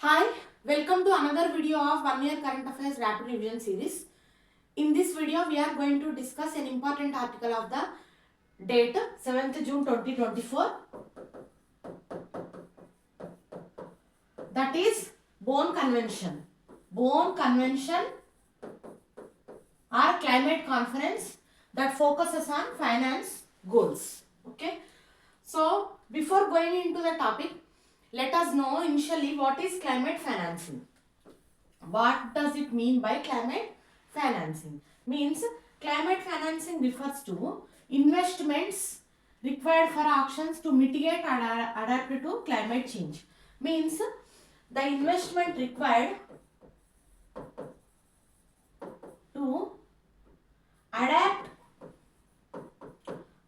Hi, welcome to another video of 1 year current affairs rapid revision series. In this video, we are going to discuss an important article of the date 7th June 2024. That is Bonn Convention. Bonn Convention or climate conference that focuses on finance goals. Okay. So, before going into the topic, let us know initially what is climate financing. What does it mean by climate financing? Means climate financing refers to investments required for actions to mitigate and adapt to climate change. Means the investment required to adapt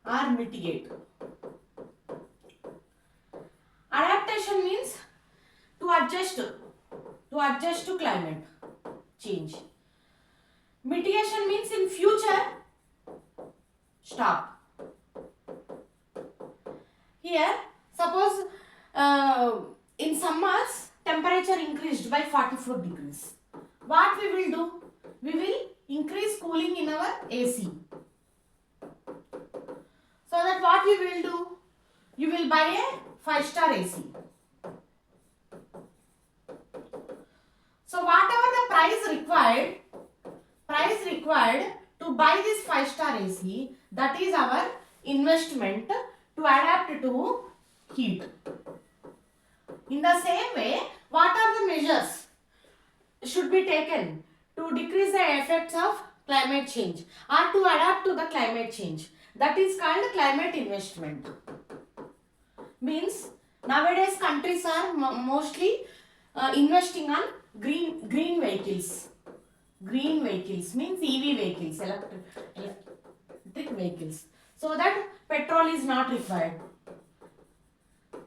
or mitigate. Adaptation means to adjust to climate change. Mitigation means in future stop. Here suppose in summers temperature increased by 44 degrees. What we will do? We will increase cooling in our AC. So that what we will do? You will buy a 5-star AC. So whatever the price required to buy this 5-star AC, that is our investment to adapt to heat. In the same way, what are the measures should be taken to decrease the effects of climate change or to adapt to the climate change? That is called climate investment. Means nowadays countries are mostly investing on green vehicles. Green vehicles means EV vehicles, electric vehicles. So that petrol is not required.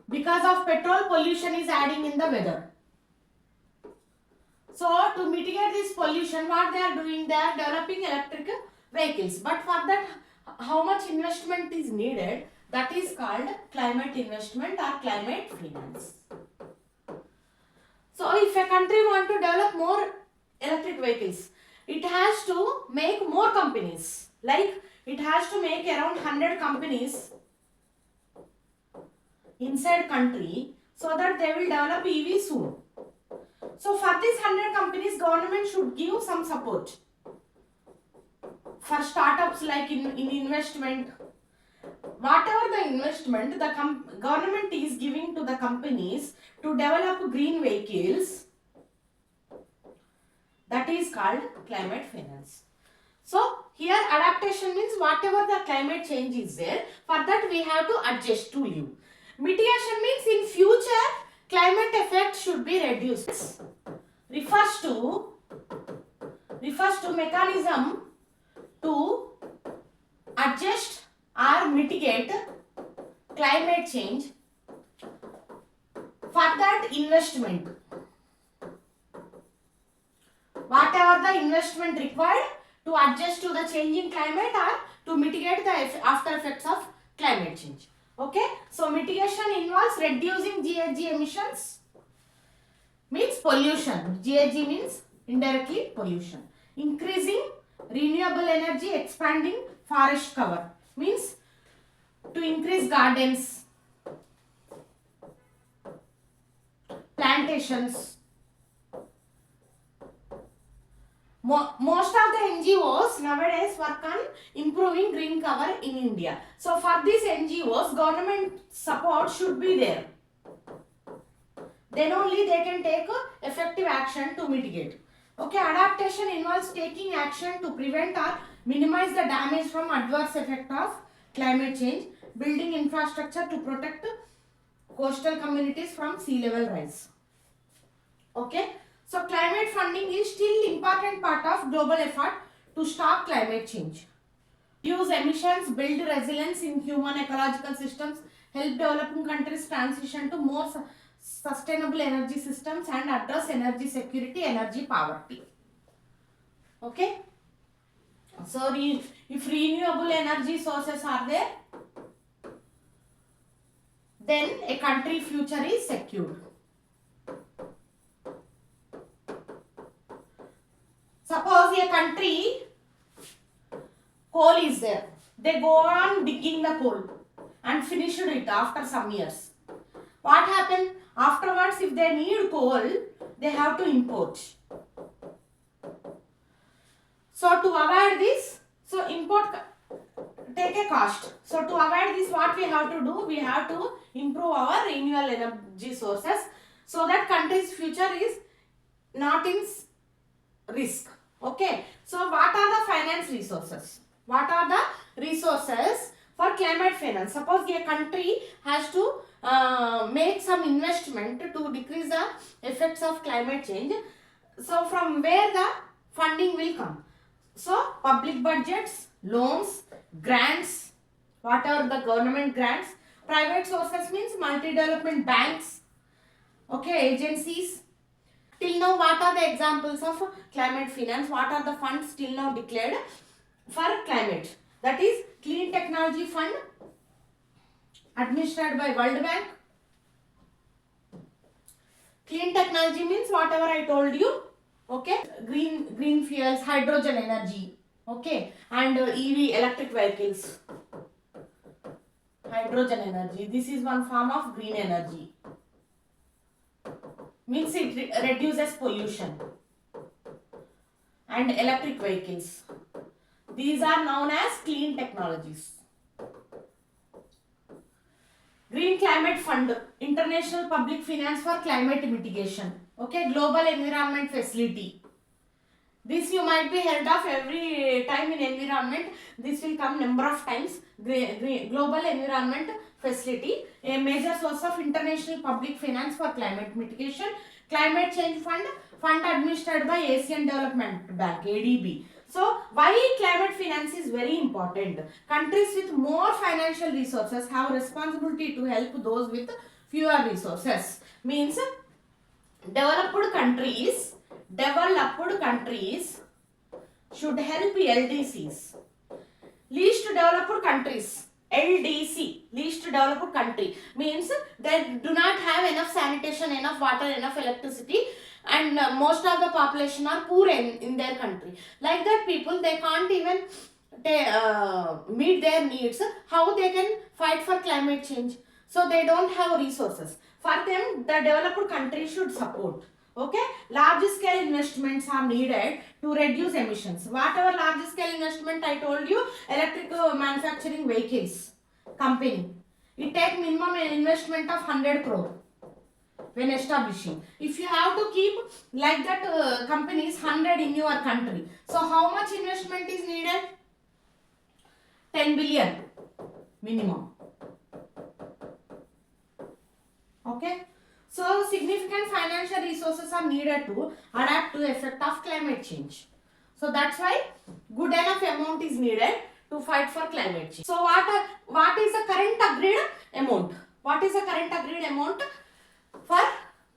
Because of petrol, pollution is adding in the weather. So to mitigate this pollution, what they are doing? They are developing electric vehicles. But for that, how much investment is needed? That is called climate investment or climate finance. So if a country wants to develop more electric vehicles, it has to make more companies. Like it has to make around 100 companies inside country so that they will develop EV soon. So for these 100 companies, government should give some support. For startups like in investment, whatever the investment the government is giving to the companies to develop green vehicles, that is called climate finance. So here adaptation means whatever the climate change is there, for that we have to adjust to live. Mitigation means in future climate effect should be reduced. Refers to mechanism to adjust or mitigate climate change. For that investment, whatever the investment required to adjust to the changing climate or to mitigate the after effects of climate change. Okay, so mitigation involves reducing GHG emissions, means pollution. GHG means indirectly pollution. Increasing renewable energy, expanding forest cover, means to increase gardens, plantations. Most of the NGOs nowadays work on improving green cover in India. So for these NGOs, government support should be there. Then only they can take effective action to mitigate. Okay, adaptation involves taking action to prevent or minimize the damage from adverse effect of climate change, building infrastructure to protect coastal communities from sea level rise. Okay, so climate funding is still important part of global effort to stop climate change. Reduce emissions, build resilience in human ecological systems, help developing countries transition to more sustainable energy systems and address energy security, energy poverty. Okay. So if renewable energy sources are there, then a country future is secured. suppose a country coal is there. They go on digging the coal and finished it after some years. What happened? Afterwards, if they need coal, they have to import. So to avoid this, so import take a cost. So to avoid this, what we have to do? We have to improve our renewable energy sources so that country's future is not in risk. Okay. So what are the finance resources? What are the resources for climate finance? Suppose a country has to make some investment to decrease the effects of climate change. So from where the funding will come? So public budgets, loans, grants, whatever the government grants. Private sources means multi-development banks, okay, agencies. Till now, what are the examples of climate finance? What are the funds till now declared for climate? That is Clean Technology Fund, administered by World Bank. Clean technology means whatever I told you, okay, green fuels, hydrogen energy, okay, and EV, electric vehicles, hydrogen energy. This is one form of green energy. Means it reduces pollution. And electric vehicles. These are known as clean technologies. Green Climate Fund, International Public Finance for Climate Mitigation. Okay, Global Environment Facility. This you might be heard of every time in environment. This will come number of times. Global Environment Facility, a major source of international public finance for climate mitigation. Climate Change Fund, fund administered by Asian Development Bank, ADB. So, why climate finance is very important? Countries with more financial resources have responsibility to help those with fewer resources. Means developed countries should help LDCs. Least developed countries, LDC, least developed country, means they do not have enough sanitation, enough water, enough electricity, and most of the population are poor in their country. Like that people, they can't even meet their needs. How they can fight for climate change? So they don't have resources. For them, the developed country should support. Okay, large scale investments are needed to reduce emissions. Whatever large scale investment I told you, electric manufacturing vehicles company, it takes minimum investment of 100 crore when establishing. If you have to keep like that companies 100 in your country, so how much investment is needed? 10 billion minimum. Okay. So, significant financial resources are needed to adapt to the effect of climate change. So, that's why good enough amount is needed to fight for climate change. So, what is the current agreed amount? What is the current agreed amount for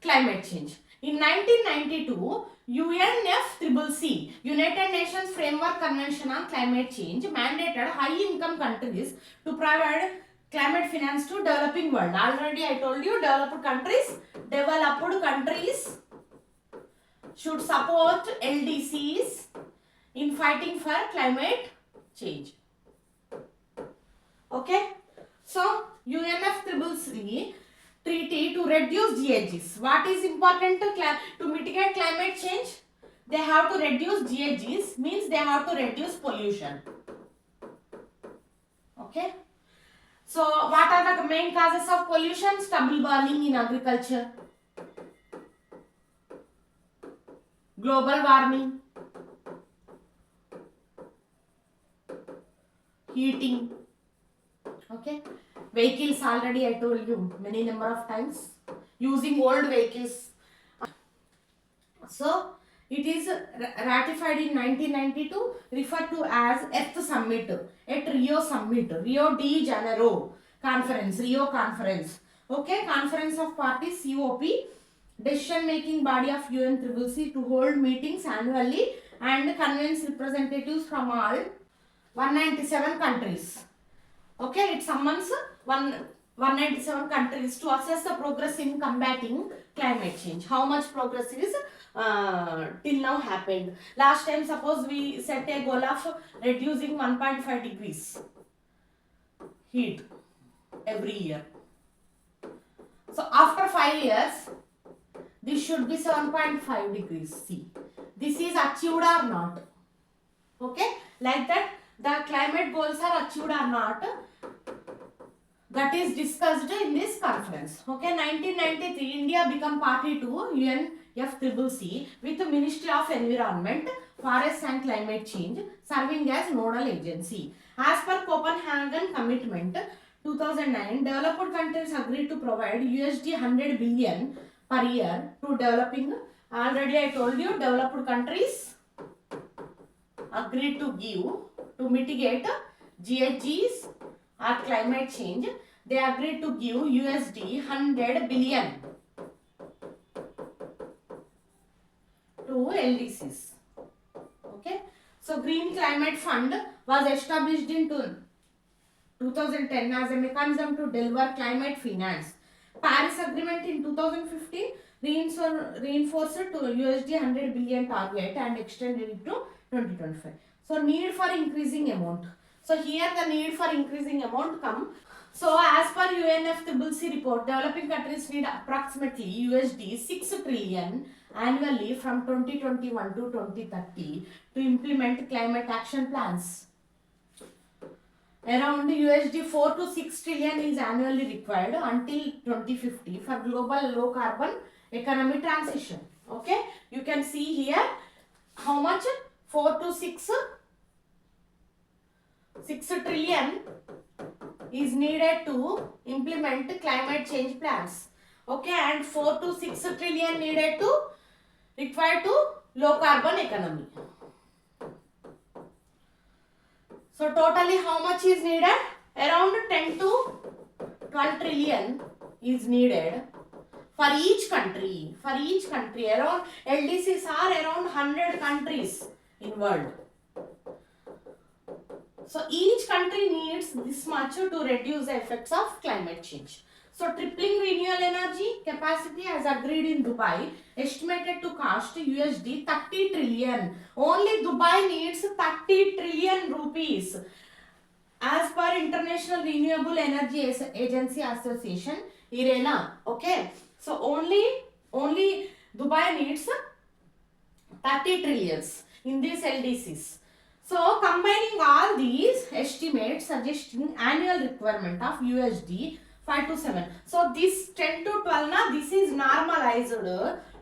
climate change? In 1992, UNFCCC, United Nations Framework Convention on Climate Change, mandated high-income countries to provide climate finance to developing world. Already I told you, developed countries should support LDCs in fighting for climate change. Okay. So UNFCCC treaty to reduce GHGs. What is important to mitigate climate change? They have to reduce GHGs, means they have to reduce pollution. Okay. So, what are the main causes of pollution? Stubble burning in agriculture, global warming, heating, okay, vehicles, already I told you many number of times, using old vehicles. So, it is ratified in 1992, referred to as Earth Summit, at Rio de Janeiro Conference, Rio Conference. Okay, Conference of Parties, COP, decision making body of UNFCCC to hold meetings annually and convince representatives from all 197 countries. Okay, it summons 197 countries to assess the progress in combating climate change. How much progress is till now happened. Last time suppose we set a goal of reducing 1.5 degrees heat every year. So after 5 years, this should be 7.5 degrees C. This is achieved or not? Okay, like that the climate goals are achieved or not, that is discussed in this conference. Okay, 1993 India became party to UNFCCC with the Ministry of Environment, Forest and Climate Change serving as nodal agency. As per Copenhagen Commitment 2009, developed countries agreed to provide USD 100 billion per year to developing. Already I told you, developed countries agreed to give to mitigate GHGs or climate change. They agreed to give USD 100 billion to LDCs. Okay, so Green Climate Fund was established in 2010 as a mechanism to deliver climate finance. Paris Agreement in 2015 reinforced to USD 100 billion target and extended it to 2025. So need for increasing amount. So here the need for increasing amount come. So as per UNFCCC report, developing countries need approximately USD 6 trillion annually from 2021 to 2030 to implement climate action plans. Around USD 4 to 6 trillion is annually required until 2050 for global low carbon economy transition. Okay, you can see here how much 4 to 6 trillion is needed to implement climate change plans. Okay, and 4 to 6 trillion needed to required to low carbon economy. So totally how much is needed? Around 10 to 12 trillion is needed for each country. For each country, around LDCs are around 100 countries in world. So each country needs this much to reduce the effects of climate change. So tripling renewable energy capacity as agreed in Dubai, estimated to cost USD 30 trillion. Only Dubai needs 30 trillion rupees. As per International Renewable Energy Agency Association, IRENA. Okay. So only Dubai needs 30 trillions in these LDCs. So combining all these estimates suggesting annual requirement of USD 5 to 7. So this 10 to 12 na, this is normalized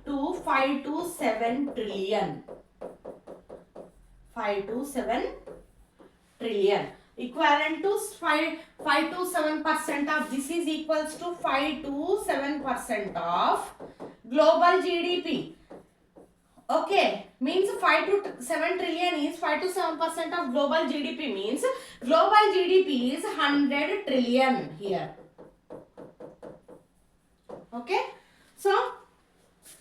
to 5 to 7 trillion. 5 to 7 trillion. Equivalent to 5 to 7% of this is equals to 5 to 7% of global GDP. Okay, means 5 to 7 trillion is 5 to 7% of global GDP, means global GDP is 100 trillion here. Okay, so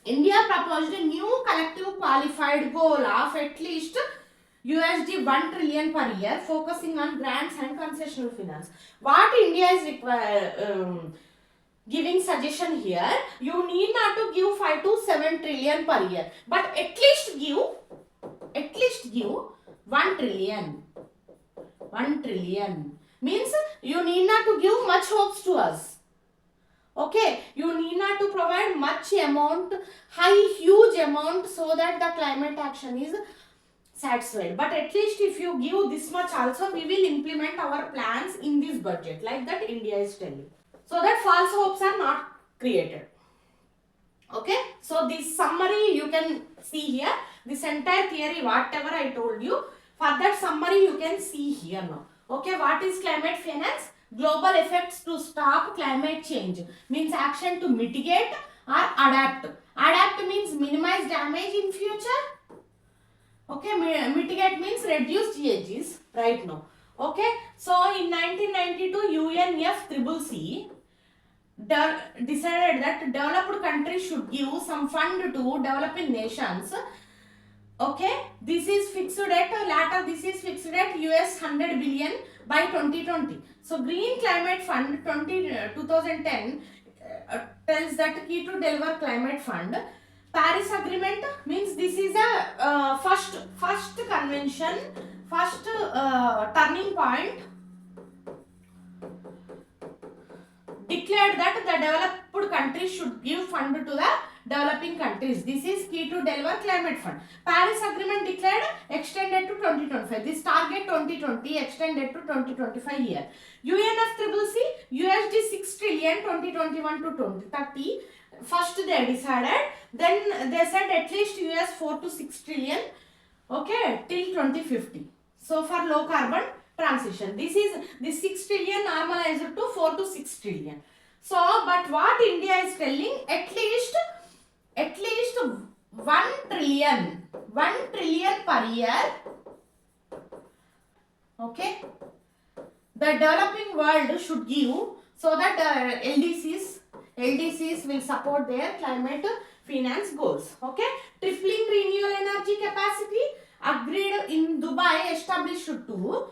India proposed a new collective qualified goal of at least USD 1 trillion per year, focusing on grants and concessional finance. What India is giving suggestion here, you need not to give 5 to 7 trillion per year, but at least give 1 trillion. 1 trillion means you need not to give much hopes to us. Okay, you need not to provide much amount, huge amount, so that the climate action is satisfied. But at least if you give this much also, we will implement our plans in this budget, like that India is telling. So that false hopes are not created. Okay, so this summary you can see here, this entire theory whatever I told you, for that summary you can see here now. Okay, what is climate finance? Global effects to stop climate change, means action to mitigate or adapt. Adapt means minimize damage in future. Okay, mitigate means reduce GHGs right now. Okay, so in 1992 UNFCCC decided that developed countries should give some fund to developing nations Okay, this is fixed at latter. This is fixed at US 100 billion by 2020. So Green Climate Fund 2010 tells that key to deliver climate fund. Paris Agreement means this is a first convention, first turning point declared that the developed countries should give fund to the developing countries. This is key to deliver climate fund. Paris Agreement declared extended to 2025. This target 2020 extended to 2025 year. UNFCCC USD 6 trillion 2021 to 2030. First they decided, then they said at least US 4 to 6 trillion, okay, till 2050. So for low carbon transition, this 6 trillion normalized to 4 to 6 trillion. So but what India is telling, at least 1 trillion per year, okay, the developing world should give, so that LDCs will support their climate finance goals. Okay, tripling renewable energy capacity agreed in Dubai, established to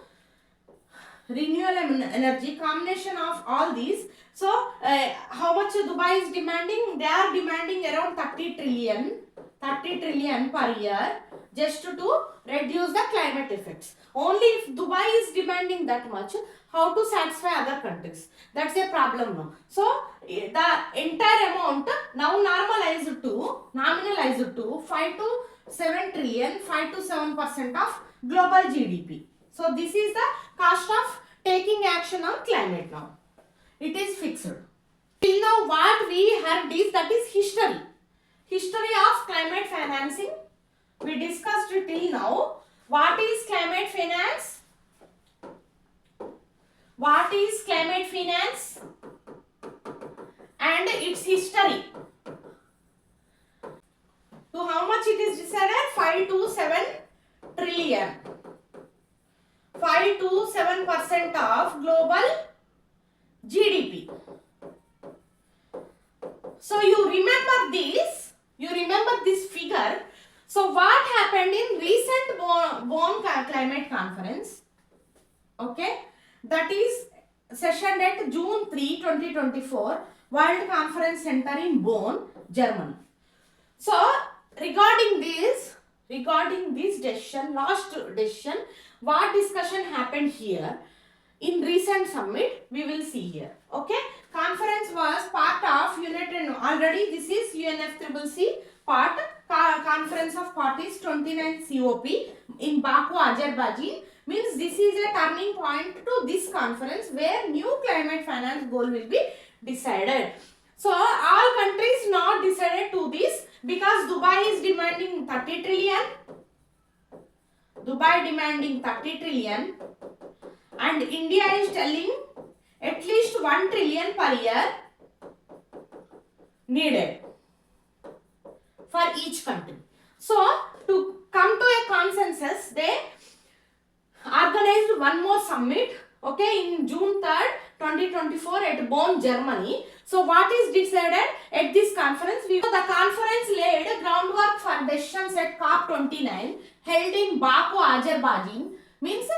renewable energy, combination of all these. So how much Dubai is demanding? They are demanding around 30 trillion per year just to reduce the climate effects. Only if Dubai is demanding that much, how to satisfy other countries? That's a problem now. So the entire amount now nominalized to 5 to 7 trillion, 5 to 7% of global GDP. So this is the cost of taking action on climate now. It is fixed. Till now what we heard is, that is history. History of climate financing. We discussed it till now. What is climate finance? What is climate finance? And its history. So how much it is decided? 5 to 7 trillion. 5 to 7% of global GDP. So you remember this figure. So what happened in recent Bonn climate conference? Okay, that is session at June 3, 2024, World Conference Center in Bonn, Germany. So regarding this decision, last decision, what discussion happened here in recent summit, we will see here. Okay, conference was part of United, already this is UNFCCC part, conference of parties 29 COP in Baku, Azerbaijan. Means this is a turning point to this conference where new climate finance goal will be decided. So all countries not decided to this, because Dubai is demanding 30 trillion. Dubai demanding 30 trillion and India is telling at least 1 trillion per year needed for each country. So to come to a consensus, they organized one more summit, okay, in June 3rd, 2024 at Bonn, Germany. So what is decided at this conference? The conference laid groundwork for decisions at COP29 held in Baku, Azerbaijan. Means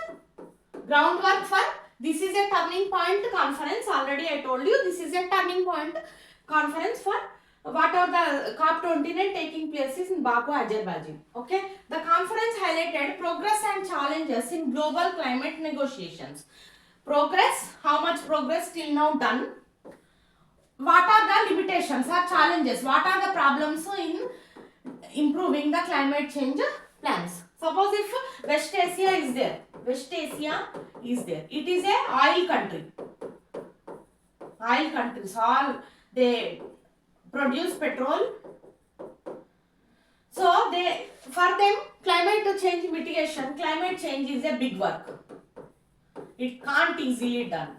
groundwork for, this is a turning point conference. Already I told you, this is a turning point conference for what are the COP29 taking places in Baku, Azerbaijan. Okay, the conference highlighted progress and challenges in global climate negotiations. Progress, how much progress till now done? What are the limitations or challenges? What are the problems in improving the climate change plans? Suppose if West Asia is there. It is a oil country. Oil countries, all they produce petrol. So for them climate change mitigation, climate change is a big work. It can't easily done.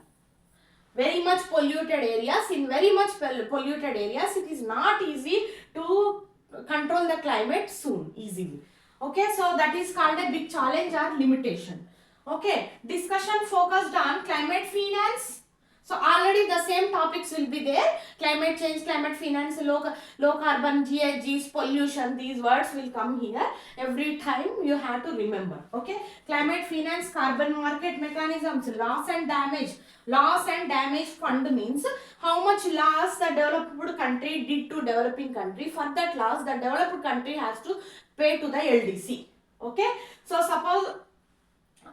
Very much polluted areas, in very much polluted areas, it is not easy to control the climate soon, easily. Okay, so that is called a big challenge or limitation. Okay, discussion focused on climate finance. So already the same topics will be there. Climate change, climate finance, low carbon, GHGs, pollution, these words will come here. Every time you have to remember. Okay. Climate finance, carbon market mechanisms, loss and damage. Loss and damage fund means how much loss the developed country did to developing country. For that loss, the developed country has to pay to the LDC. Okay. So suppose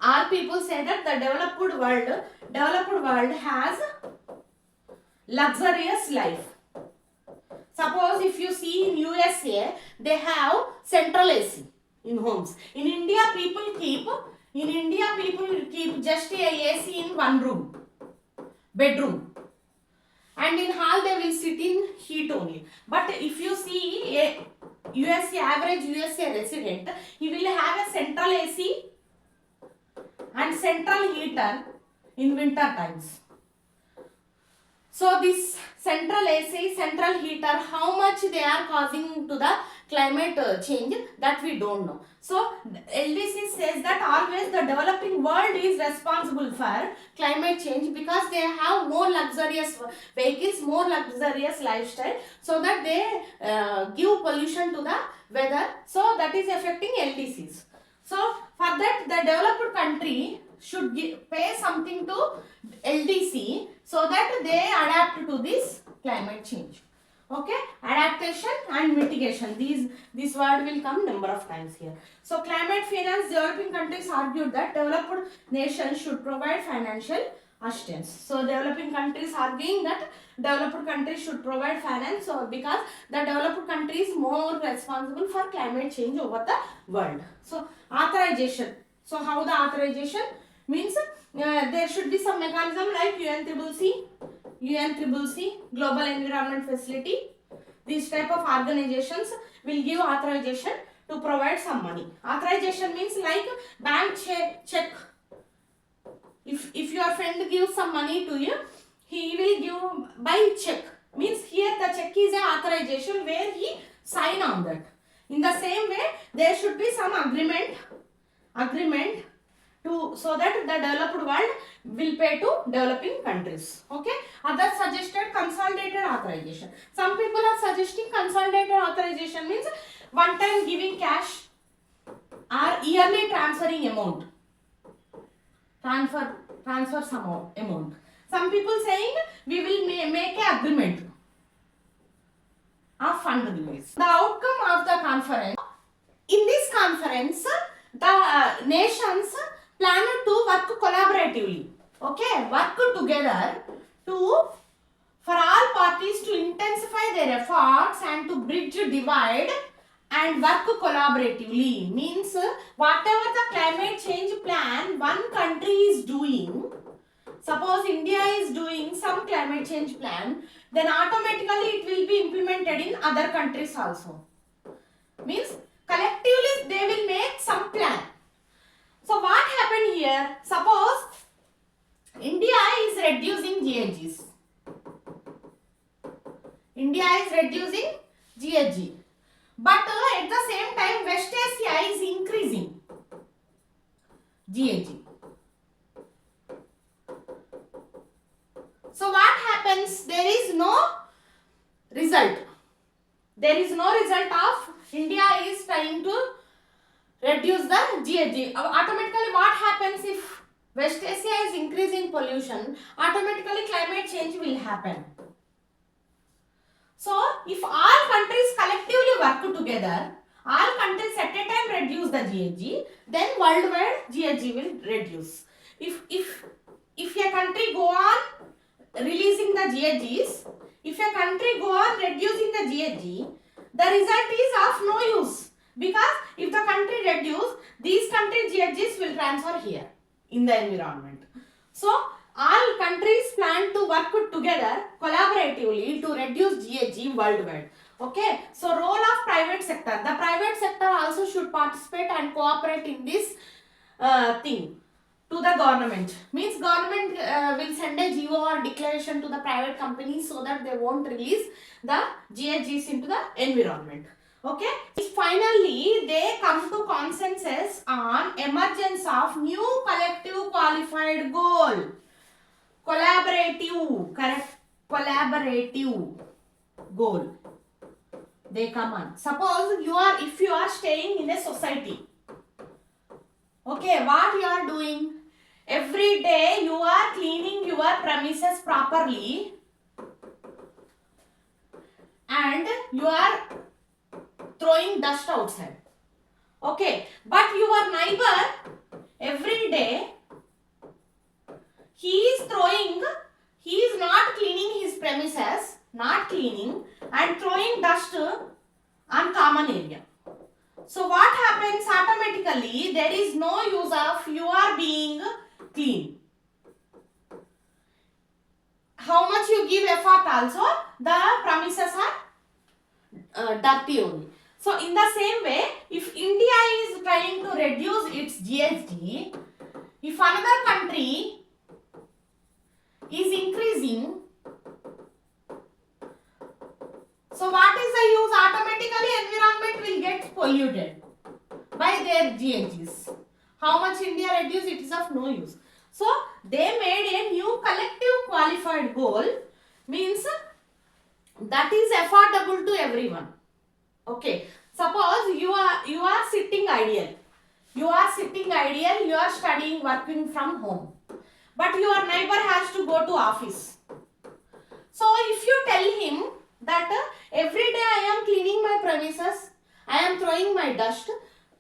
all people say that the developed world has luxurious life. Suppose if you see in USA, they have central AC in homes. In India, people keep just a AC in one room, bedroom, and in hall they will sit in heat only. But if you see a average USA resident, he will have a central AC and central heater in winter times. So this central AC, central heater, how much they are causing to the climate change, that we don't know. So LDC says that always the developing world is responsible for climate change because they have more luxurious vehicles, more luxurious lifestyle, so that they give pollution to the weather. So that is affecting LDCs. So for that the developed country should pay something to LDC so that they adapt to this climate change. Okay, adaptation and mitigation. This word will come number of times here. So climate finance, developing countries argued that developed nations should provide financial assistance. So developing countries arguing that developed countries should provide finance, so because the developed country is more responsible for climate change over the world. So authorization. So how the authorization means there should be some mechanism like UNCCC, Global Environment Facility. These type of organizations will give authorization to provide some money. Authorization means like bank check. If your friend gives some money to you, he will give by check. Means here the check is a authorization where he sign on that. In the same way, there should be some agreement to, so that the developed world will pay to developing countries. Okay. Others suggested consolidated authorization. Some people are suggesting consolidated authorization means one time giving cash or yearly transferring amount. Transfer some amount. Some people saying we will make an agreement of fund release. The outcome of the conference. In this conference, the nations plan to work collaboratively. Okay, work together for all parties to intensify their efforts and to bridge divide and work collaboratively. Means whatever the climate change plan one country is doing, suppose India is doing some climate change plan, then automatically it will be implemented in other countries also. Means collectively they will make some plan. So what happened here? Suppose India is reducing GHGs. India is reducing GHG. But at the same time, West Asia is increasing GHG. So what happens? There is no result. There is no result of India is trying to reduce the GHG. Automatically what happens if West Asia is increasing pollution? Automatically climate change will happen. So if all countries collectively work together, all countries at a time reduce the GHG, then worldwide GHG will reduce. If a country go on releasing the GHGs, if a country go on reducing the GHG, the result is of no use. Because if the country reduce, these country GHGs will transfer here in the environment. So all countries plan to work together collaboratively to reduce GHG worldwide. Okay. So role of private sector. The private sector also should participate and cooperate in this thing to the government. Means government will send a GO or declaration to the private companies so that they won't release the GHGs into the environment. Okay. Finally, they come to consensus on emergence of new collective qualified goal. collaborative, correct, collaborative goal. They come on. Suppose if you are staying in a society, okay, what you are doing? Every day you are cleaning your premises properly and you are throwing dust outside. Okay, but your neighbor every day he is not cleaning his premises, not cleaning and throwing dust on common area. So what happens automatically? There is no use of you are being clean. How much you give effort also, the premises are dirty only. So in the same way, if India is trying to reduce its GST, if another country is increasing, so what is the use? Automatically environment will get polluted by their GHGs. How much India reduce, it is of no use. So they made a new collective qualified goal, means that is affordable to everyone. Okay, suppose you are sitting ideal. You are studying, working from home. But your neighbor has to go to office. So if you tell him that every day I am cleaning my premises, I am throwing my dust,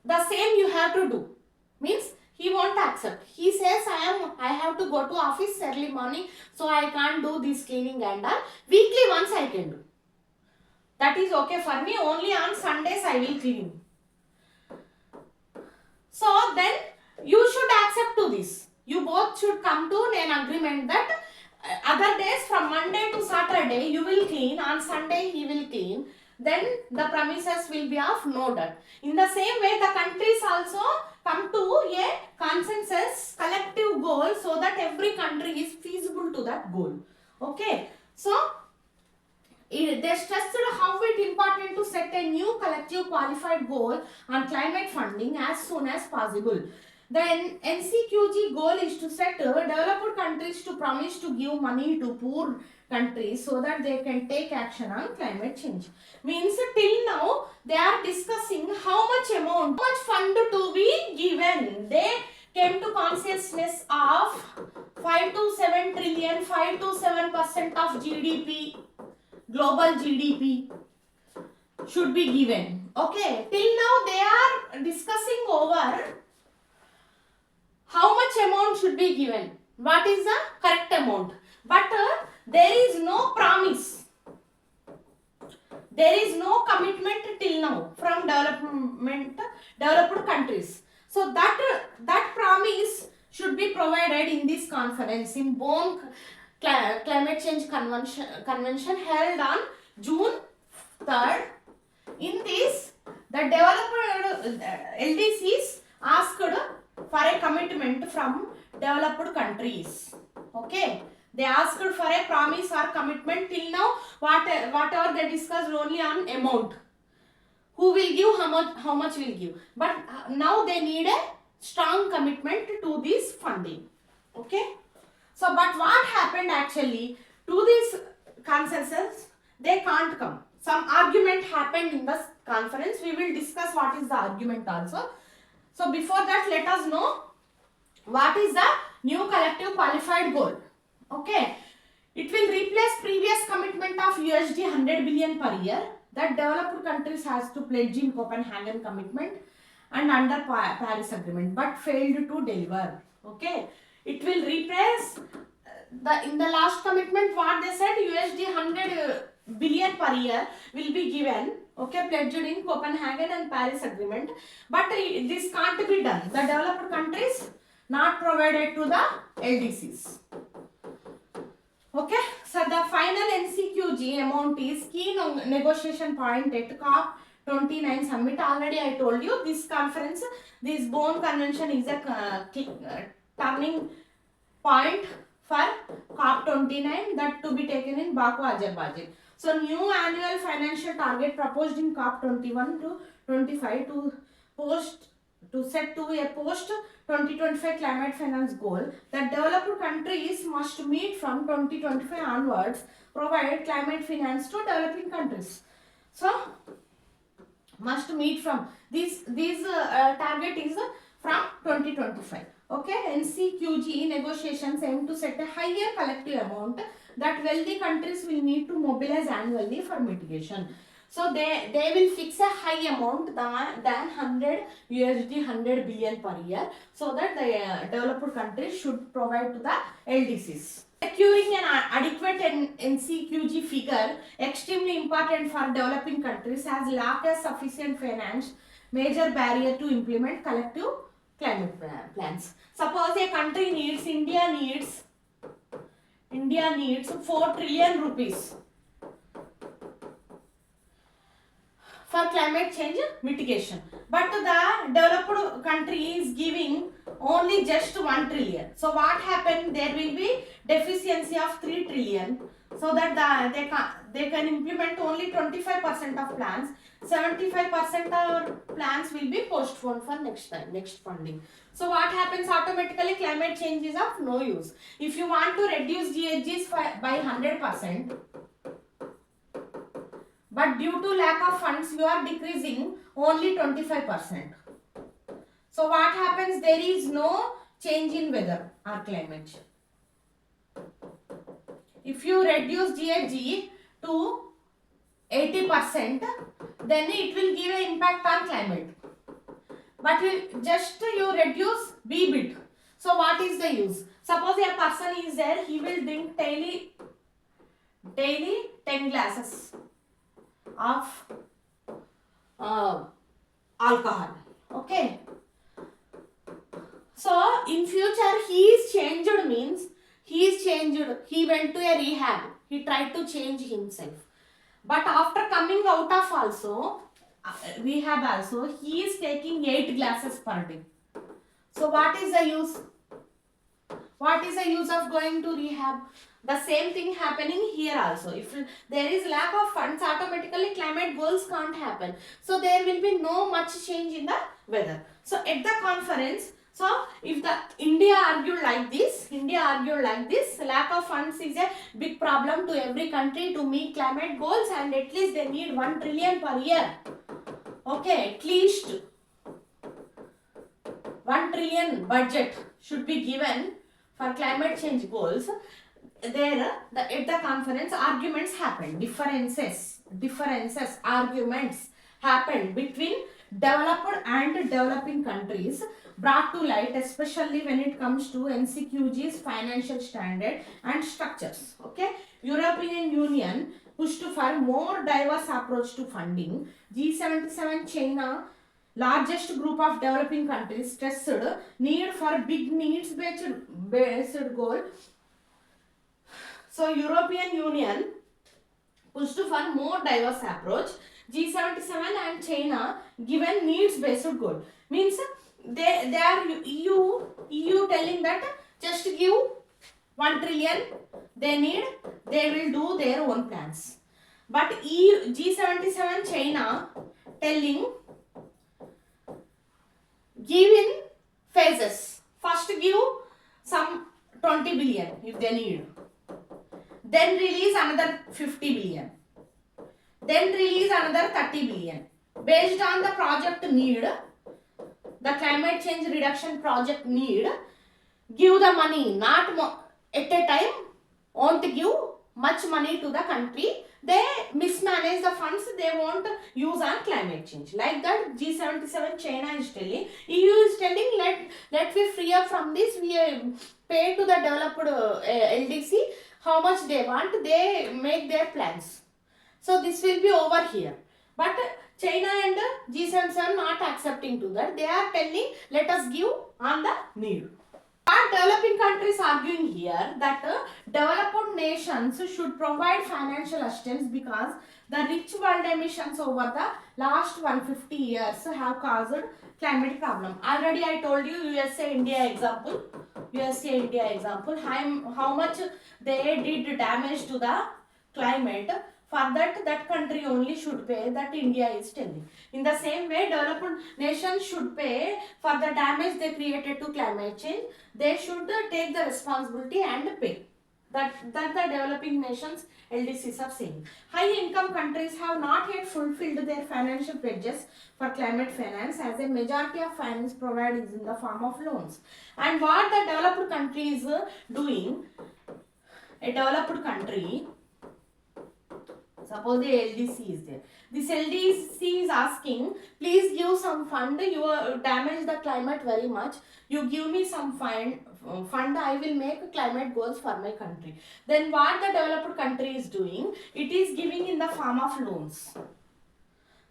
the same you have to do. Means he won't accept. He says I have to go to office early morning, so I can't do this cleaning and all. Weekly once I can do. That is okay for me. Only on Sundays I will clean. So then you should accept to this. You both should come to an agreement that other days from Monday to Saturday you will clean, on Sunday he will clean, then the premises will be of no dirt. In the same way, the countries also come to a consensus collective goal so that every country is feasible to that goal. Okay, so they stressed how it is important to set a new collective qualified goal on climate funding as soon as possible. The NCQG goal is to set developed countries to promise to give money to poor countries so that they can take action on climate change. Means till now they are discussing how much fund to be given. They came to consciousness of 5 to 7 trillion, 5 to 7% of GDP, global GDP should be given. Okay, till now they are discussing over how much amount should be given, what is the correct amount, but there is no promise, there is no commitment till now from developed countries. So that promise should be provided in this conference, in Bonn Climate Change Convention held on June 3rd. In this, the developed LDCs asked for a commitment from developed countries. Okay, they asked for a promise or commitment. Till now whatever they discussed only on amount, who will give, how much will give, but now they need a strong commitment to this funding. Okay, so but what happened actually to this consensus? They can't come. Some argument happened in the conference. We will discuss what is the argument also. So before that, let us know what is the new collective qualified goal. Okay, it will replace previous commitment of USD 100 billion per year that developed countries has to pledge in Copenhagen commitment and under Paris agreement, but failed to deliver. Okay, it will replace in the last commitment what they said, USD 100 billion per year will be given, okay, pledged in Copenhagen and Paris agreement, but this can't be done. The developed countries not provided to the LDCs. Okay, so the final NCQG amount is key negotiation point at COP29 summit. Already I told you this conference, this Bonn convention is a turning point for COP29 that to be taken in Baku, Azerbaijan. So new annual financial target proposed in COP 21 to 25 to post to set to a post 2025 climate finance goal that developed countries must meet from 2025 onwards, provide climate finance to developing countries. So must meet from these target is from 2025. Okay, NCQG negotiations aim to set a higher collective amount that wealthy countries will need to mobilize annually for mitigation. So they will fix a high amount than 100 USD 100 billion per year, so that the developed countries should provide to the LDCs. Securing an adequate NCQG figure extremely important for developing countries as lack of sufficient finance major barrier to implement collective climate plans. Suppose a country needs India needs 4 trillion rupees for climate change mitigation, but the developed country is giving only just 1 trillion. So what happened? There will be deficiency of 3 trillion, so that they can implement only 25% of plans. 75% of plans will be postponed for next funding. So what happens? Automatically climate change is of no use. If you want to reduce GHGs by 100%, but due to lack of funds you are decreasing only 25%. So what happens? There is no change in weather or climate. If you reduce GHG to 80%, then it will give an impact on climate. But you reduce B bit. So what is the use? Suppose a person is there, he will drink daily 10 glasses of alcohol. Okay. So in future he is changed, means he went to a rehab, he tried to change himself, but after coming out of also rehab also, he is taking 8 glasses per day. So what is the use? What is the use of going to rehab? The same thing happening here also. If there is lack of funds, automatically climate goals can't happen. So there will be no much change in the weather. So at the conference, so if the India argued like this, lack of funds is a big problem to every country to meet climate goals, and at least they need 1 trillion per year. Okay, at least 1 trillion budget should be given for climate change goals. There at the conference arguments happened, arguments happened between developed and developing countries, brought to light especially when it comes to NCQG's financial standard and structures. Okay, European Union pushed for more diverse approach to funding. G77 China, largest group of developing countries, stressed need for big needs based goal. So European Union pushed for more diverse approach. G77 and China given needs based goal. Means they are EU telling that just give 1 trillion they will do their own plans. But G77 China telling give in phases. First give some 20 billion if they need. Then release another 50 billion. Then release another 30 billion. Based on the project need, the climate change reduction project need, give the money, not at a time, won't give much money to the country. They mismanage the funds they won't use on climate change. Like that G77 China is telling, EU is telling let we free up from this, we pay to the developed LDC how much they want, they make their plans. So this will be over here. But China and G77 are not accepting to that. They are telling let us give on the need. Are developing countries arguing here that developed nations should provide financial assistance because the rich world emissions over the last 150 years have caused climate problem. Already I told you USA-India example. How much they did damage to the climate For that country only should pay, that India is telling. In the same way, developed nations should pay for the damage they created to climate change. They should take the responsibility and pay. That the developing nations LDCs are saying. High income countries have not yet fulfilled their financial pledges for climate finance, as a majority of finance provided is in the form of loans. And what the developed country is doing, a developed country, suppose the LDC is there. This LDC is asking, please give some fund. You damage the climate very much. You give me some fund. I will make climate goals for my country. Then what the developed country is doing? It is giving in the form of loans.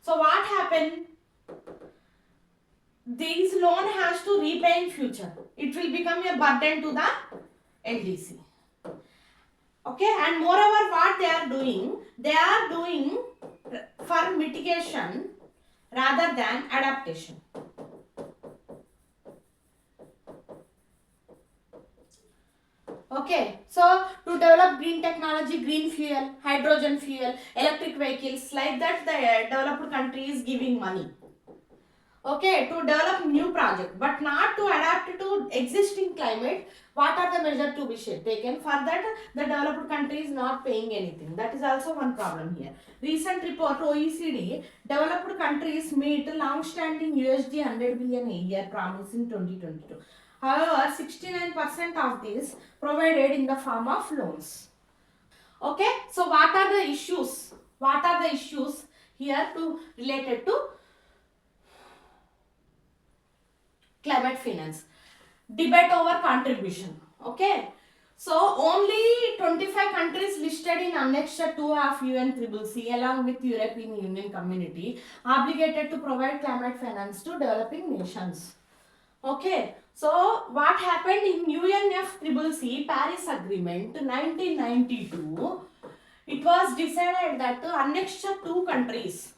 So what happened? This loan has to repay in future. It will become a burden to the LDC. Okay, and moreover what they are doing for mitigation rather than adaptation. Okay, so to develop green technology, green fuel, hydrogen fuel, electric vehicles, like that the developed country is giving money. Okay, to develop new project, but not to adapt to existing climate. What are the measures to be taken? For that, the developed country is not paying anything. That is also one problem here. Recent report OECD, developed countries meet long-standing USD 100 billion a year promise in 2022. However, 69% of this provided in the form of loans. Okay, so what are the issues? What are the issues here related to climate finance? Debate over contribution. Okay, so only 25 countries listed in Annex 2 of UNCCC along with European Union community obligated to provide climate finance to developing nations. Okay, so what happened in UNFCCC Paris Agreement 1992? It was decided that Annex 2 countries.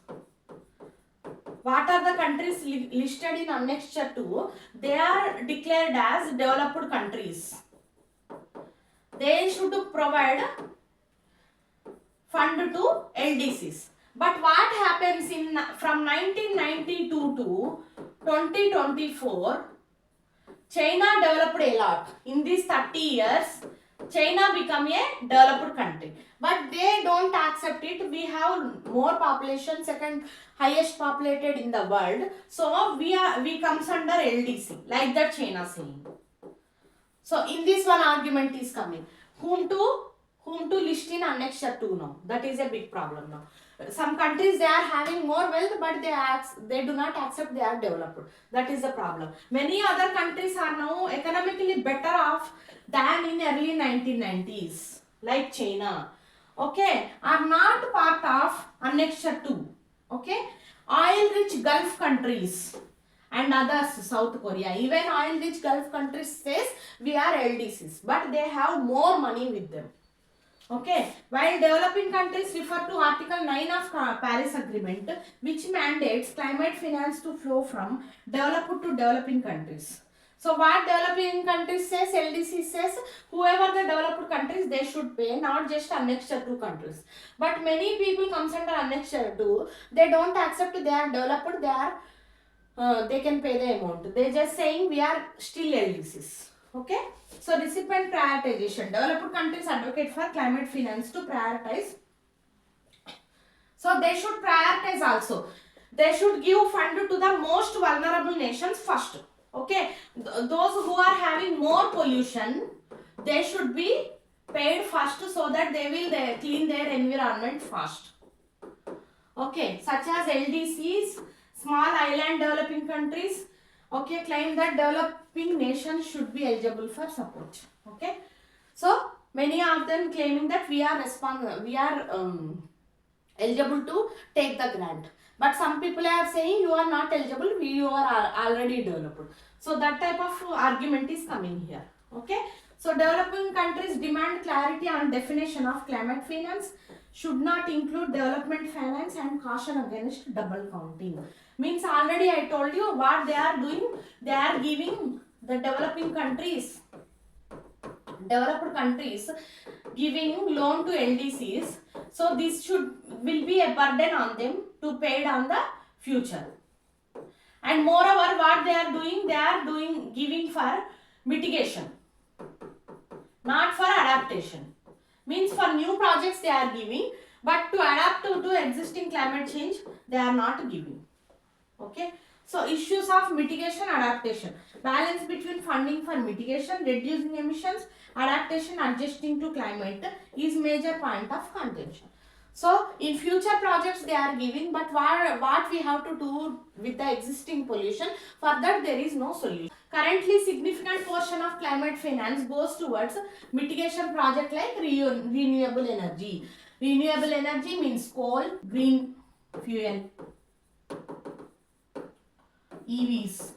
What are the countries listed in Annex 2? They are declared as developed countries. They should provide fund to LDCs. But what happens from 1992 to 2024? China developed a lot. In these 30 years, China become a developed country. But they don't accept it. We have more population, second highest populated in the world. So we comes under LDC, like that China saying. So in this one argument is coming. Whom to list in Annex 2 now? That is a big problem now. Some countries, they are having more wealth, but they do not accept they are developed. That is the problem. Many other countries are now economically better off than in early 1990s, like China. Okay, are not part of Annex 2. Okay, oil-rich Gulf countries and others, South Korea, even oil-rich Gulf countries says we are LDCs, but they have more money with them. Okay, while developing countries refer to Article 9 of Paris Agreement, which mandates climate finance to flow from developed to developing countries. So what developing countries says, LDC says, whoever the developed countries, they should pay, not just Annex 2 countries. But many people comes under Annex 2, they don't accept they are developed, they can pay the amount. They just saying we are still LDCs. Okay, so recipient prioritization. Developed countries advocate for climate finance to prioritize. So they should prioritize also. They should give fund to the most vulnerable nations first. Okay, those who are having more pollution, they should be paid first so that they will clean their environment first. Okay, such as LDCs, small island developing countries. Okay, claim that developing nations should be eligible for support. Okay, so many of them claiming that we are eligible to take the grant, but some people are saying you are not eligible, you are already developed. So that type of argument is coming here. Okay, so developing countries demand clarity on definition of climate finance, should not include development finance, and caution against double counting. Means already I told you what they are doing. They are giving the developed countries giving loan to LDCs, So this will be a burden on them to pay it on the future. And moreover, what they are doing giving for mitigation, not for adaptation. Means for new projects they are giving, but to adapt to existing climate change they are not giving. Okay. So issues of mitigation, adaptation, balance between funding for mitigation, reducing emissions, adaptation, adjusting to climate is major point of contention. So in future projects they are giving, but what we have to do with the existing pollution, for that there is no solution. Currently significant portion of climate finance goes towards mitigation project like renewable energy. Renewable energy means coal, green fuel, EVs.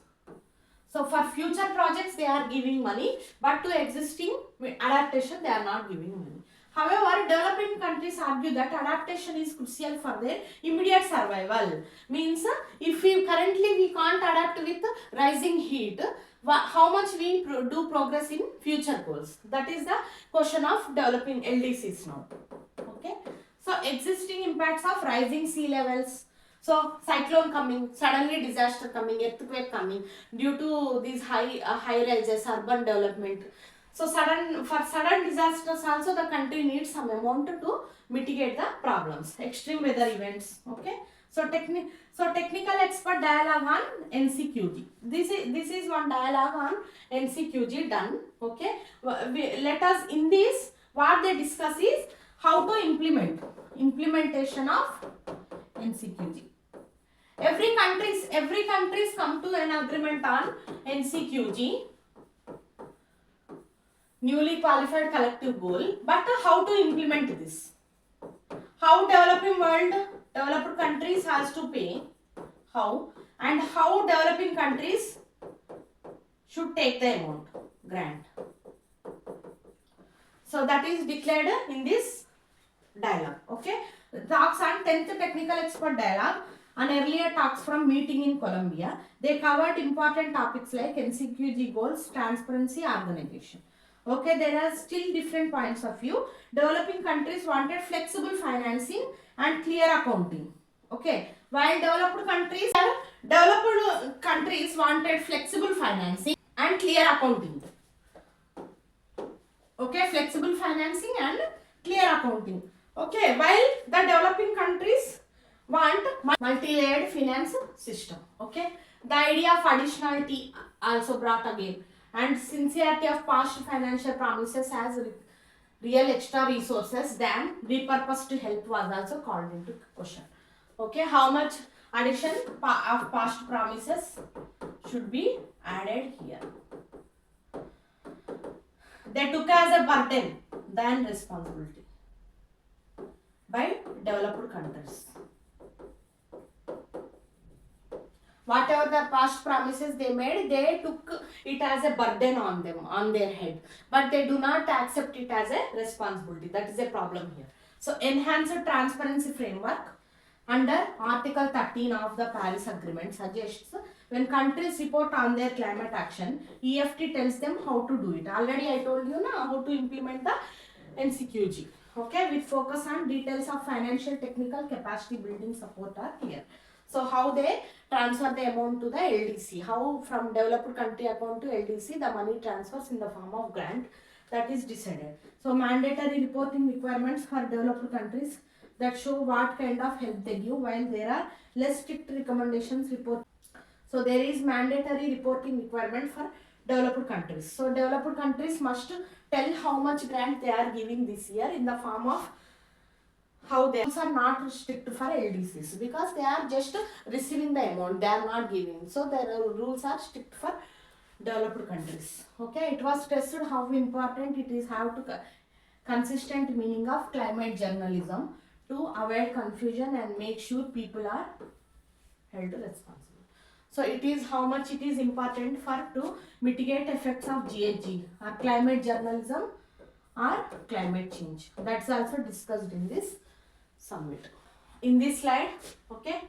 So for future projects they are giving money, but to existing adaptation they are not giving money. However, developing countries argue that adaptation is crucial for their immediate survival. Means if we can't adapt with rising heat, how much we do progress in future goals? That is the question of developing LDCs now. Okay. So existing impacts of rising sea levels. So cyclone coming, suddenly disaster coming, earthquake coming due to these high rises, urban development. So for sudden disasters also the country needs some amount to mitigate the problems. Extreme weather events. Okay. So technical expert dialogue on NCQG. This is one dialogue on NCQG done. Okay. Let us in this what they discuss is how to implementation of NCQG. Every countries come to an agreement on NCQG, newly qualified collective goal, but how to implement this? How developed countries has to pay, how, and how developing countries should take the amount, grant. So that is declared in this dialogue. Okay. Talks on 10th technical expert dialogue on earlier talks from meeting in Colombia. They covered important topics like NCQG goals, transparency, organization. Okay, there are still different points of view. Developing countries wanted flexible financing and clear accounting. Okay, while developed countries wanted flexible financing and clear accounting. Okay, flexible financing and clear accounting. Okay, while the developing countries want multi-layered finance system. Okay, the idea of additionality also brought again, and sincerity of past financial promises as real extra resources than repurposed help was also called into question. Okay, how much addition of past promises should be added here? They took as a burden than responsibility by developed countries. Whatever the past promises they made, they took it as a burden on them, on their head. But they do not accept it as a responsibility. That is a problem here. So enhanced transparency framework under Article 13 of the Paris Agreement suggests when countries report on their climate action, EFT tells them how to do it. Already I told you now how to implement the NCQG. Okay, with focus on details of financial, technical, capacity building support are here. So how they transfer the amount to the LDC, how from developed country account to LDC the money transfers in the form of grant, that is decided. So mandatory reporting requirements for developed countries that show what kind of help they give, while there are less strict recommendations report. So there is mandatory reporting requirement for developed countries. So developed countries must tell how much grant they are giving this year in the form of how they are not strict for LDCs because they are just receiving the amount, they are not giving. So their rules are strict for developed countries. Okay, it was tested how important it is have to consistent meaning of climate journalism to avoid confusion and make sure people are held responsible. So it is how much it is important for to mitigate effects of GHG or climate journalism or climate change. That's also discussed in this summit. In this slide, okay,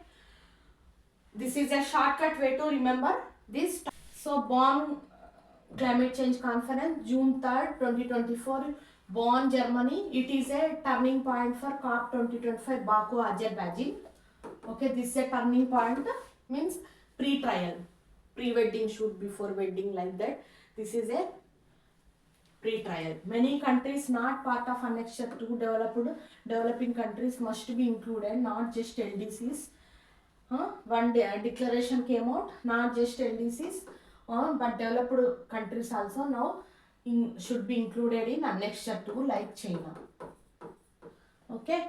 this is a shortcut way to remember this. So Bonn Climate Change Conference, June 3rd, 2024, Bonn, Germany. It is a turning point for COP 2025 Baku, Azerbaijan. Okay, this is a turning point, means pre-trial, pre-wedding shoot, before wedding, like that. This is a pre-trial. Many countries not part of Annexure 2 developing countries must be included, not just LDCs. One day declaration came out, not just LDCs, but developed countries also now should be included in Annexure 2, like China. Okay,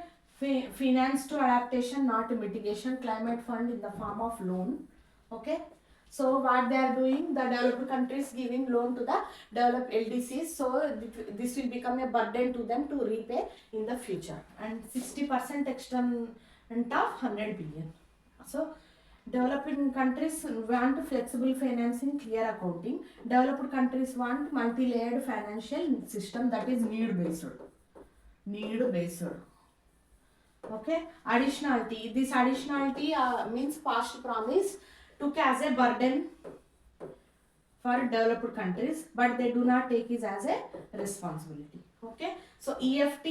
finance to adaptation, not mitigation, climate fund in the form of loan. Okay, so what they are doing, the developed countries giving loan to the developed LDCs, so this will become a burden to them to repay in the future, and 60% extent of 100 billion. So developing countries want flexible financing, clear accounting. Developed countries want multi-layered financial system, that is need based. Okay, additionality. This additionality means past promise took as a burden for developed countries, but they do not take it as a responsibility. Okay, so EFT,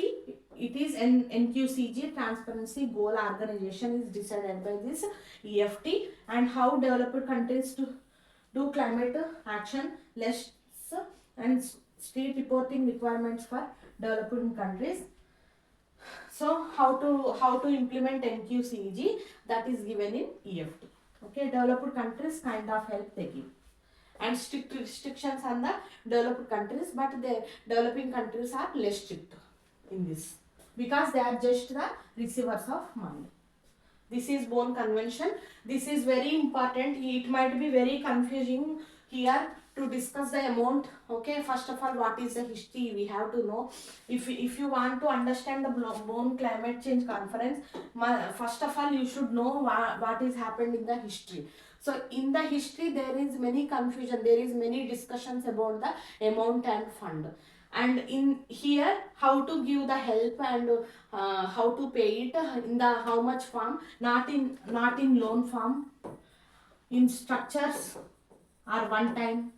it is NQCG, Transparency Goal Organization, is decided by this EFT, and how developed countries to do climate action, less and state reporting requirements for developing countries. So how to implement NQCG, that is given in EFT. Okay, developed countries kind of help they give, and strict restrictions on the developed countries, but the developing countries are less strict in this, because they are just the receivers of money. This is Bonn Convention. This is very important. It might be very confusing here to discuss the amount. Okay, first of all, what is the history? We have to know. If you want to understand the Bonn Climate Change Conference, first of all, you should know what is happened in the history. So in the history, there is many confusion. There is many discussions about the amount and fund. And in here, how to give the help, and how to pay it in the how much form, not in loan form, in structures or one time.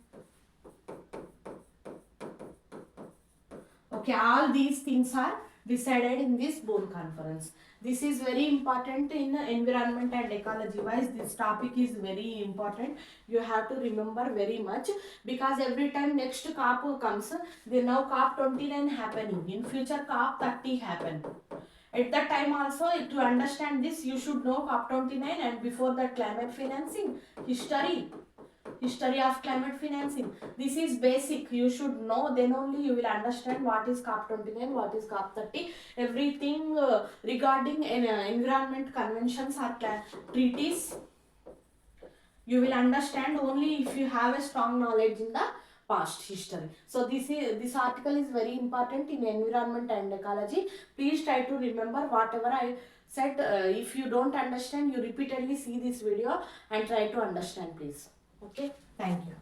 Okay, all these things are decided in this Bonn conference. This is very important in environment and ecology wise. This topic is very important. You have to remember very much, because every time next COP comes, they now COP 29 happening. In future COP 30 happen. At that time also, to understand this, you should know COP 29, and before that climate financing history of climate financing. This is basic. You should know, then only you will understand what is COP 29, what is COP 30. Everything regarding environment conventions or treaties, you will understand only if you have a strong knowledge in the past history. So this article is very important in environment and ecology. Please try to remember whatever I said. If you don't understand, you repeatedly see this video and try to understand, please. Okay, thank you.